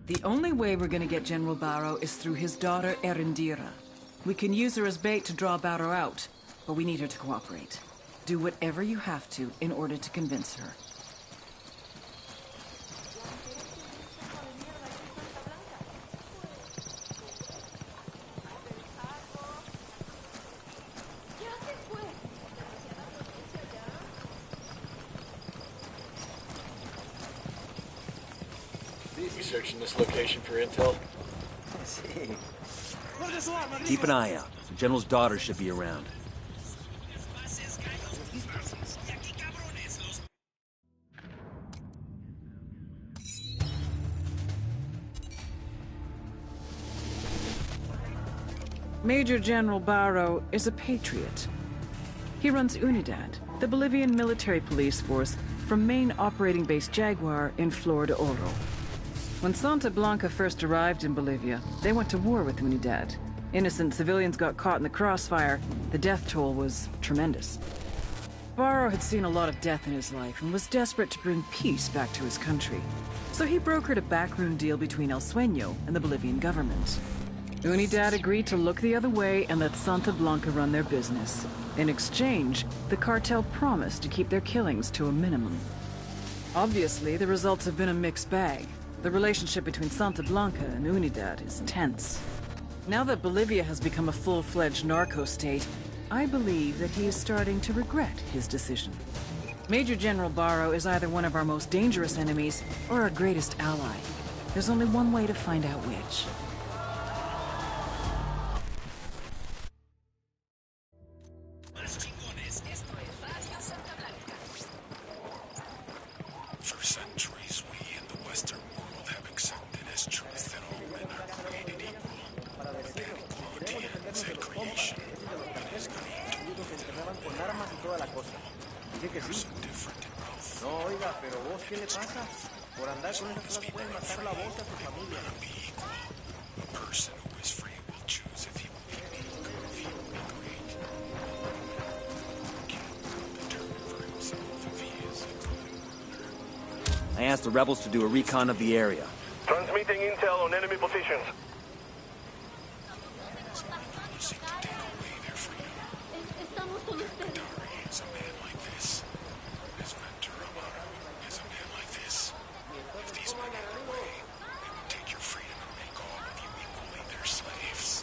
The only way we're gonna get General BARO is through his daughter, Erendira. We can use her as bait to draw BARO out, but we need her to cooperate. Do whatever you have to in order to convince her. You searching this location for intel? Keep an eye out. The General's daughter should be around. Major General BARO is a patriot. He runs UNIDAD, the Bolivian military police force from main operating base Jaguar in FLOR de Oro. When Santa Blanca first arrived in Bolivia, they went to war with UNIDAD. Innocent civilians got caught in the crossfire. The death toll was tremendous. BARO had seen a lot of death in his life and was desperate to bring peace back to his country. So he brokered a backroom deal between El Sueño and the Bolivian government. UNIDAD agreed to look the other way and let Santa Blanca run their business. In exchange, the cartel promised to keep their killings to a minimum. Obviously, the results have been a mixed bag. The relationship between Santa Blanca and UNIDAD is tense. Now that Bolivia has become a full-fledged narco state, I believe that he is starting to regret his decision. Major General BARO is either one of our most dangerous enemies or our greatest ally. There's only one way to find out which. For centuries, we in the Western world have accepted as truth that all men are created equal. That equality is at creation. It is not person different in both. No, oiga, pero vos, ¿qué le pasa? Por andar con esas cosas puede matar la voz a tu familia. Be equal. A person who is free will choose if he will be meek or if he will be great. King will determine for himself if he is a good ruler. I asked the rebels to do a recon of the area. Transmitting intel on enemy positions. Seek to take away their freedom. Gaddafi is a man like this. His mentor Amaro is a man like this. If these men had their way, they would take your freedom and make all of you equally their slaves.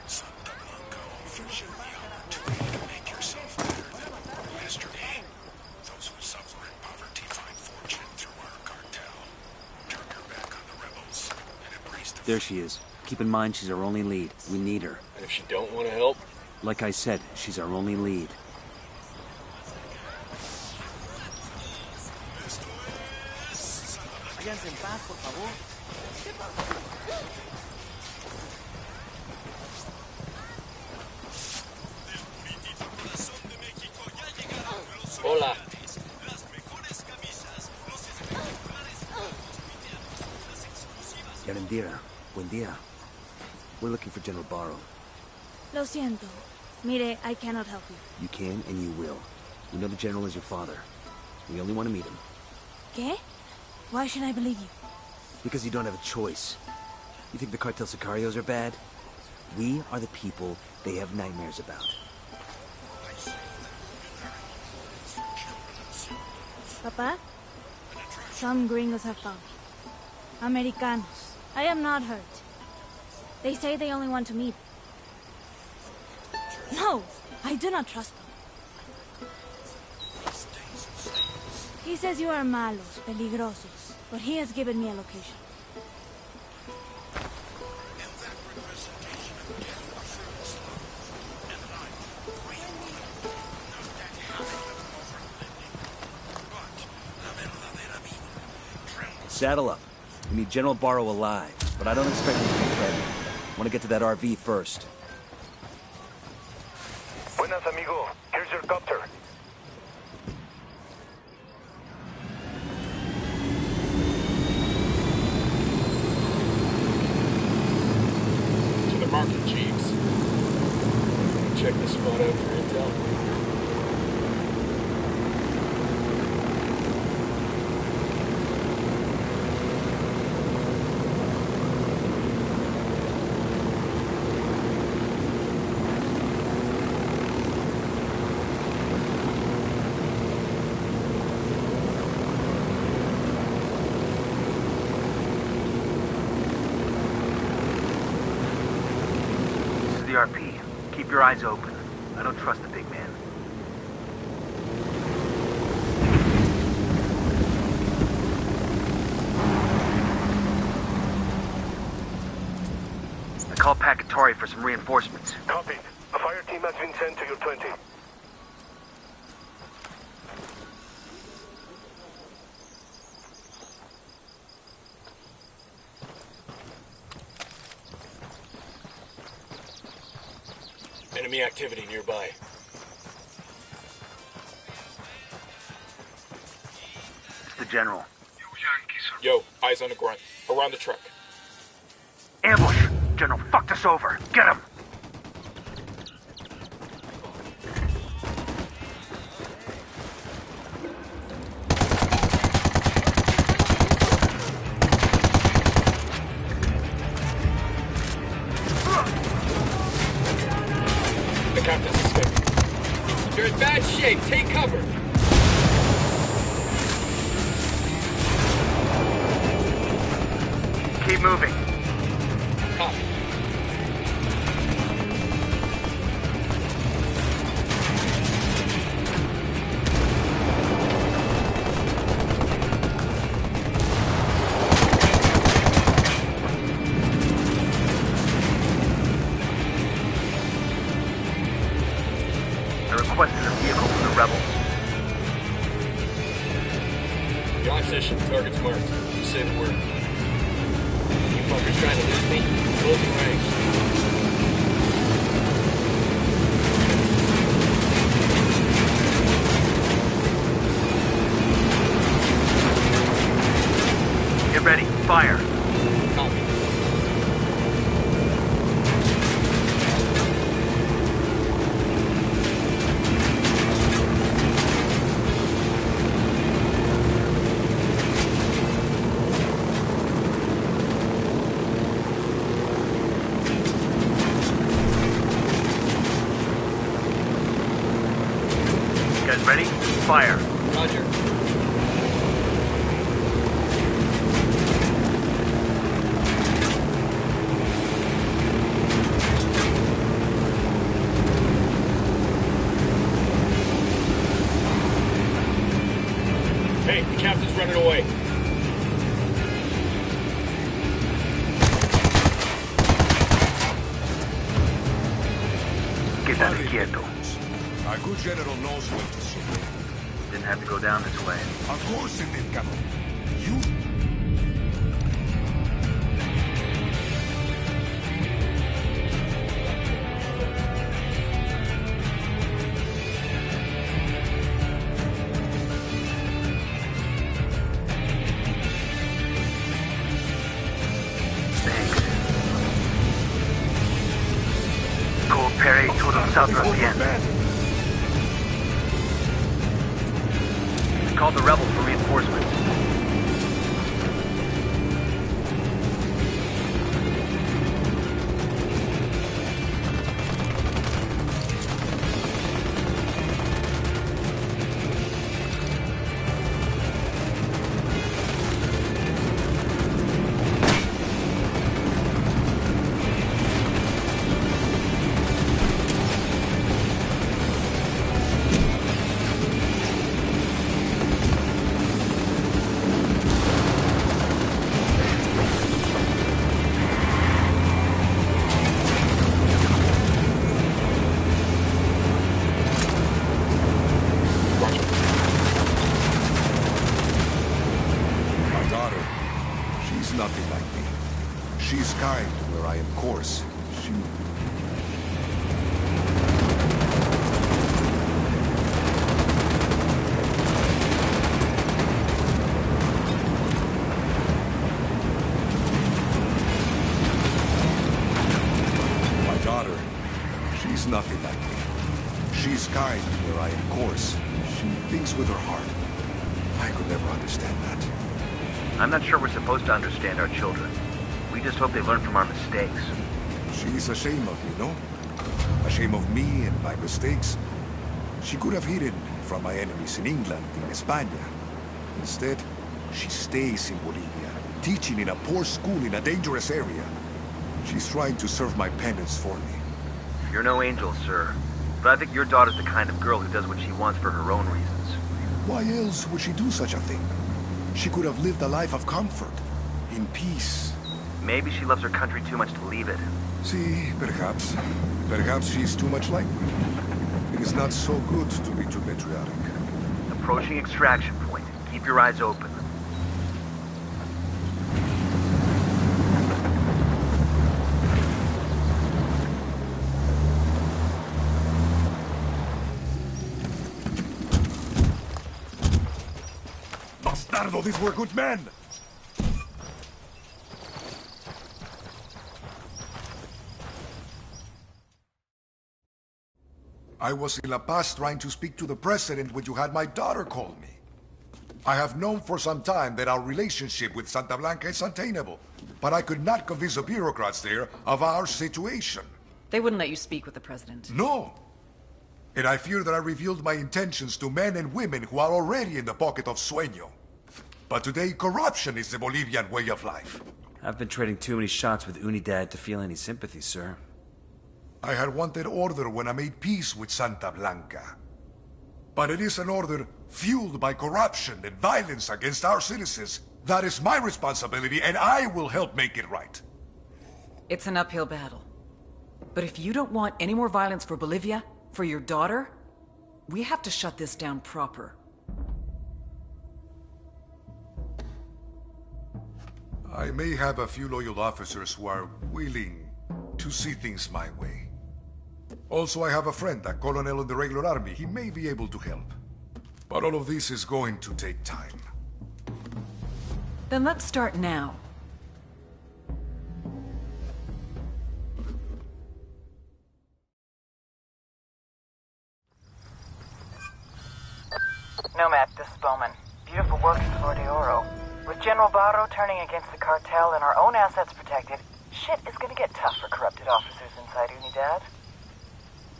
Santa Blanca offers you the opportunity to make yourself better than you were yesterday. Those who suffer in poverty find fortune through our cartel. Turn your back on the rebels and embrace the There she is. Keep in mind she's our only lead. We need her. And if she don't want to help? Like I said, she's our only lead. Váyanse en paz, por favor. Hola. Erendira, buen día. We're looking for General BARO. Lo siento. Mire, I cannot help you. You can and you will. We know the General is your father. We only want to meet him. ¿Qué? Why should I believe you? Because you don't have a choice. You think the cartel sicarios are bad? We are the people they have nightmares about. Papa? Some gringos have found me. Americanos. I am not hurt. They say they only want to meet. No, I do not trust them. He says you are malos, peligrosos, but he has given me a location. Saddle up. We need General BARO alive, but I don't expect him to be ready. I want to get to that RV first. Buenas, amigo. Here's your copter. To the market, Jeeves. Check this spot out for intel. eyes open. I don't trust the big man. I call Pacatory for some reinforcements. Copy. A fire team has been sent to your 20. Enemy activity nearby. It's the General. Yo, eyes on the grunt. Around the truck. Ambush! General fucked us over. Get him! The captain's escaping. You're in bad shape. Take cover. Keep moving. Copy. I requested a vehicle from the rebels. You're on session. Target's marked. You say the word. You fuckers trying to lose me? Closing ranks. Get ready. Fire. Copy. Guys ready? Fire. Roger. Hey, the captain's running away. Quédate quieto. Our good general knows when to shoot. Didn't have to go down this way. Of course it did, Captain. You... Thanks. Coopere todos nosotros bien. Called the rebels for reinforcements. Nothing like me. She's kind where I am coarse. She... My daughter, she's nothing like me. She's kind where I am coarse. She thinks with her heart. I could never understand that. I'm not sure we're supposed to understand our children. We just hope they learn from our mistakes. She's ashamed of me, no? Ashamed of me and my mistakes. She could have hidden from my enemies in England, in España. Instead, she stays in Bolivia, teaching in a poor school in a dangerous area. She's trying to serve my penance for me. You're no angel, sir. But I think your daughter's the kind of girl who does what she wants for her own reasons. Why else would she do such a thing? She could have lived a life of comfort, in peace. Maybe she loves her country too much to leave it. See, perhaps. Perhaps she's too much like me. It is not so good to be too patriotic. Approaching extraction point. Keep your eyes open. Bastardo, these were good men! I was in La Paz trying to speak to the president when you had my daughter call me. I have known for some time that our relationship with Santa Blanca is untenable, but I could not convince the bureaucrats there of our situation. They wouldn't let you speak with the president. No. And I fear that I revealed my intentions to men and women who are already in the pocket of Sueño. But today, corruption is the Bolivian way of life. I've been trading too many shots with Unidad to feel any sympathy, sir. I had wanted order when I made peace with Santa Blanca. But it is an order fueled by corruption and violence against our citizens. That is my responsibility, and I will help make it right. It's an uphill battle. But if you don't want any more violence for Bolivia, for your daughter, we have to shut this down proper. I may have a few loyal officers who are willing to see things my way. Also, I have a friend, a colonel in the regular army. He may be able to help. But all of this is going to take time. Then let's start now. Nomad, this is Bowman. Beautiful work in FLOR de Oro. With General BARO turning against the cartel and our own assets protected, shit is gonna get tough for corrupted officers inside Unidad.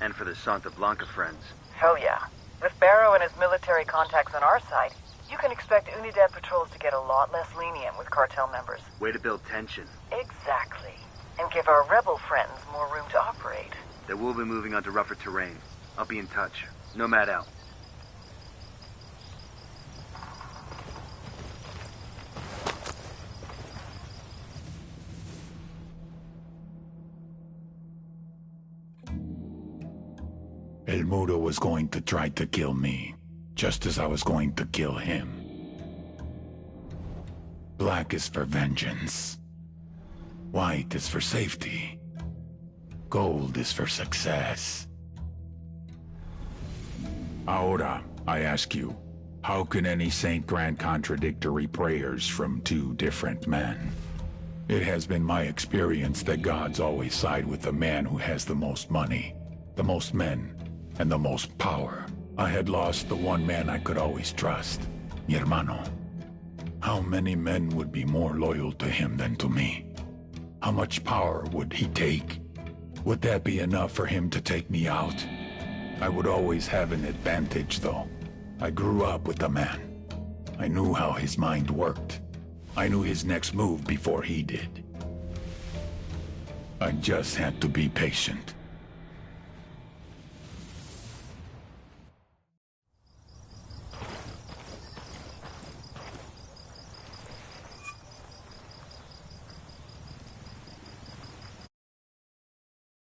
And for the Santa Blanca friends. Hell yeah. With BARO and his military contacts on our side, you can expect Unidad patrols to get a lot less lenient with cartel members. Way to build tension. Exactly. And give our rebel friends more room to operate. They will be moving onto rougher terrain. I'll be in touch. Nomad out. El Mudo was going to try to kill me, just as I was going to kill him. Black is for vengeance. White is for safety. Gold is for success. Ahora, I ask you, how can any saint grant contradictory prayers from two different men? It has been my experience that gods always side with the man who has the most money, the most men, and the most power. I had lost the one man I could always trust, mi hermano. How many men would be more loyal to him than to me? How much power would he take? Would that be enough for him to take me out? I would always have an advantage, though. I grew up with the man. I knew how his mind worked. I knew his next move before he did. I just had to be patient.